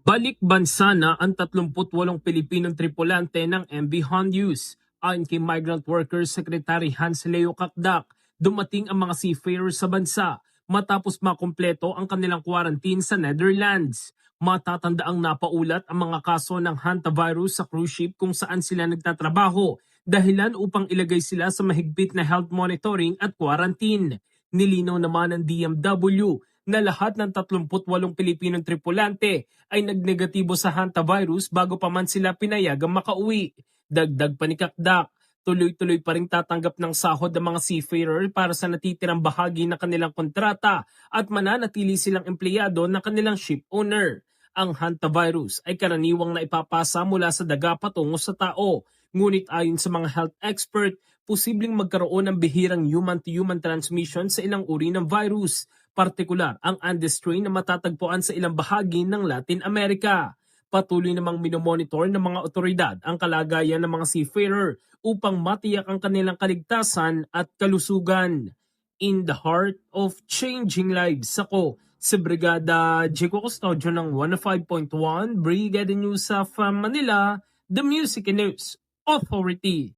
Balik bansa na ang 38 Pilipinong tripulante ng MV Honduras. Ayon kay Migrant Workers Secretary Hans Leo Kakdak, dumating ang mga seafarers sa bansa matapos makumpleto ang kanilang quarantine sa Netherlands. Matatandaang napaulat ang mga kaso ng hantavirus sa cruise ship kung saan sila nagtatrabaho, dahilan upang ilagay sila sa mahigpit na health monitoring at quarantine. Nilinaw naman ng DMW na lahat ng 38 Pilipinong tripulante ay nagnegatibo sa hantavirus bago pa man sila pinayagang makauwi. Dagdag pa ni Kakdak, tuloy-tuloy pa rin tatanggap ng sahod ng mga seafarer para sa natitirang bahagi ng kanilang kontrata at mananatili silang empleyado ng kanilang ship owner. Ang hantavirus ay karaniwang na ipapasa mula sa daga patungo sa tao. Ngunit ayon sa mga health expert, posibleng magkaroon ng bihirang human-to-human transmission sa ilang uri ng virus, partikular ang Andes strain na matatagpuan sa ilang bahagi ng Latin America. Patuloy namang minomonitor ng mga otoridad ang kalagayan ng mga seafarer upang matiyak ang kanilang kaligtasan at kalusugan. In the heart of changing lives, ako si Brigada Jico Custodio ng 105.1 Brigada News of Manila, the Music and News Authority.